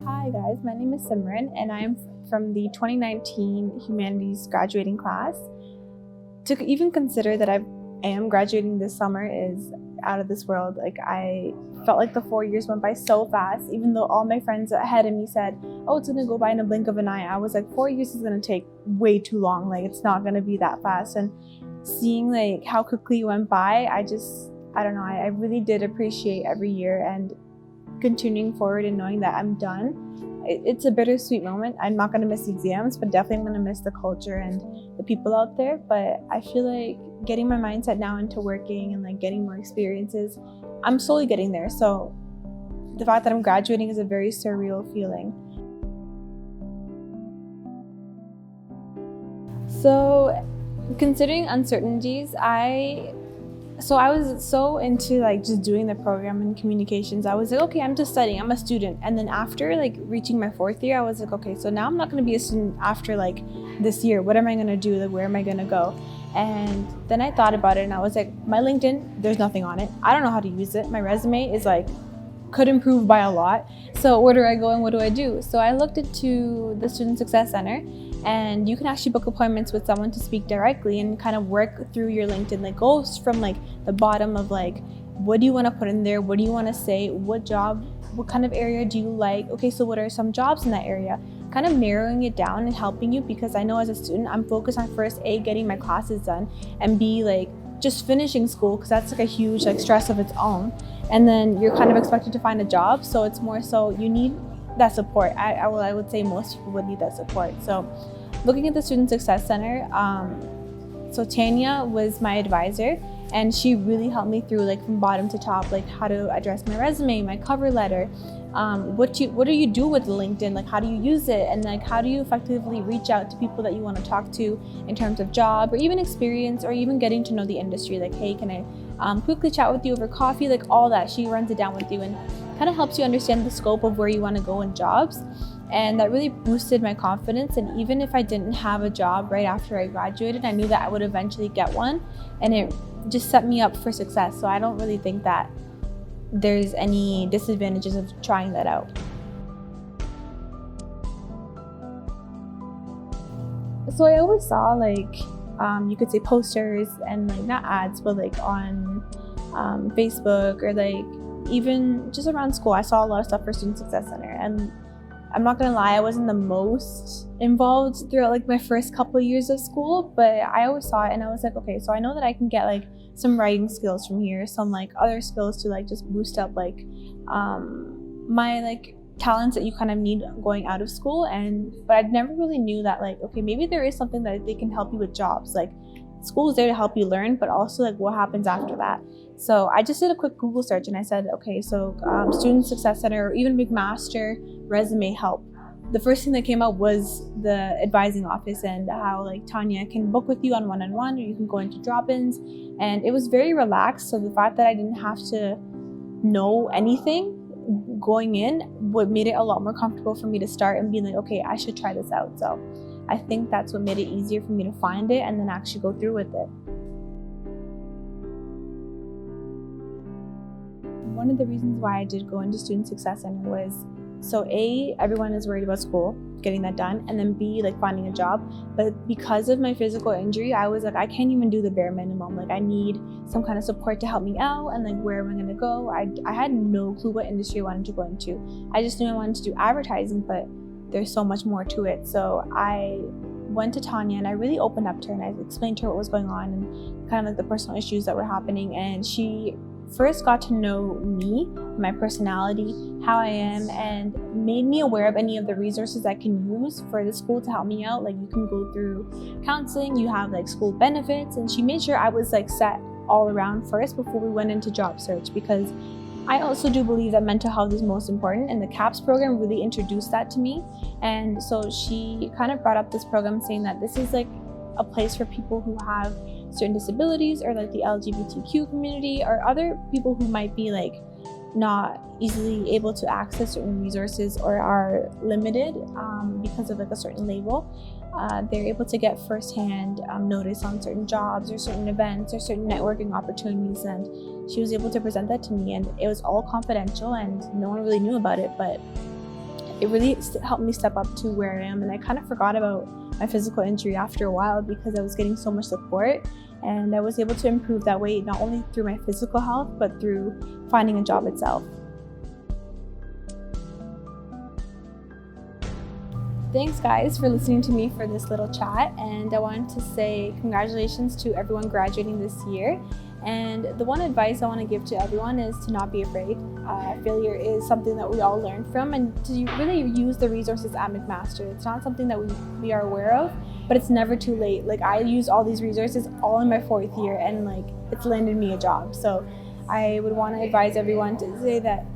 Hi guys, my name is Simran and I'm from the 2019 Humanities graduating class. To even consider that I am graduating this summer is out of this world. Like, I felt like the 4 years went by so fast, even though all my friends ahead of me said, oh, it's gonna go by in a blink of an eye. I was like, 4 years is gonna take way too long. Like, it's not gonna be that fast. And seeing like how quickly it went by, I don't know, I really did appreciate every year, and continuing forward and knowing that I'm done. It's a bittersweet moment. I'm not going to miss the exams, but definitely I'm going to miss the culture and the people out there. But I feel like getting my mindset now into working and like getting more experiences, I'm slowly getting there. So the fact that I'm graduating is a very surreal feeling. So considering uncertainties, I was so into like just doing the program in communications. I was like, okay, I'm just studying, I'm a student. And then after like reaching my 4th year, I was like, okay, so now I'm not going to be a student after like this year. What am I going to do? Like, where am I going to go? And then I thought about it and I was like, my LinkedIn, there's nothing on it. I don't know how to use it. My resume is like, could improve by a lot. So where do I go and what do I do? So I looked into the Student Success Center, and you can actually book appointments with someone to speak directly and kind of work through your LinkedIn. Like, go from like the bottom of like, what do you want to put in there? What do you want to say? What job, what kind of area do you like? Okay, so what are some jobs in that area? Kind of narrowing it down and helping you, because I know as a student, I'm focused on first A, getting my classes done, and B, like just finishing school, because that's like a huge like stress of its own. And then you're kind of expected to find a job. So it's more so you need that support. I would say most people would need that support. So looking at the Student Success Center, so Tanya was my advisor, and she really helped me through like from bottom to top, like how to address my resume, my cover letter, what do you do with LinkedIn, like how do you use it, and like how do you effectively reach out to people that you want to talk to in terms of job or even experience or even getting to know the industry. Like, hey, can I quickly chat with you over coffee? Like all that, she runs it down with you and kind of helps you understand the scope of where you want to go in jobs. And that really boosted my confidence. And even if I didn't have a job right after I graduated, I knew that I would eventually get one, and it just set me up for success. So I don't really think that there's any disadvantages of trying that out. So I always saw like, you could say posters and like not ads, but like on Facebook or like even just around school, I saw a lot of stuff for Student Success Center. And I'm not gonna lie, I wasn't the most involved throughout like my first couple of years of school, but I always saw it and I was like, okay, so I know that I can get like some writing skills from here, some like other skills to like just boost up like my like talents that you kind of need going out of school. But I never really knew that like, okay, maybe there is something that they can help you with jobs. Like, school is there to help you learn, but also like what happens after that. So I just did a quick Google search and I said, okay, so Student Success Center or even McMaster resume help. The first thing that came up was the advising office and how like Tanya can book with you on one-on-one, or you can go into drop-ins, and it was very relaxed. So the fact that I didn't have to know anything going in, what made it a lot more comfortable for me to start and be like, okay, I should try this out. So I think that's what made it easier for me to find it and then actually go through with it. One of the reasons why I did go into Student Success Center was, so A, everyone is worried about school, getting that done, and then B, like finding a job. But because of my physical injury, I was like, I can't even do the bare minimum. Like, I need some kind of support to help me out, and like, where am I gonna go? I had no clue what industry I wanted to go into. I just knew I wanted to do advertising, but there's so much more to it. So I went to Tanya and I really opened up to her and I explained to her what was going on and kind of like the personal issues that were happening. And she first got to know me, my personality, how I am, and made me aware of any of the resources I can use for the school to help me out. Like, you can go through counseling, you have like school benefits, and she made sure I was like set all around first before we went into job search, because I also do believe that mental health is most important, and the CAPS program really introduced that to me. And so she kind of brought up this program saying that this is like a place for people who have certain disabilities, or like the LGBTQ community, or other people who might be like not easily able to access certain resources or are limited because of like a certain label. They're able to get firsthand notice on certain jobs or certain events or certain networking opportunities, and she was able to present that to me, and it was all confidential and no one really knew about it, but it really helped me step up to where I am. And I kind of forgot about my physical injury after a while because I was getting so much support, and I was able to improve that way not only through my physical health but through finding a job itself. Thanks guys for listening to me for this little chat, and I wanted to say congratulations to everyone graduating this year. And the one advice I want to give to everyone is to not be afraid. Failure is something that we all learn from, and to really use the resources at McMaster. It's not something that we are aware of, but it's never too late. Like, I used all these resources all in my 4th year, and like, it's landed me a job. So I would want to advise everyone to say that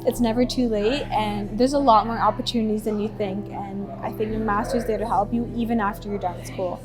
it's never too late, and there's a lot more opportunities than you think. And I think McMaster's there to help you even after you're done with school.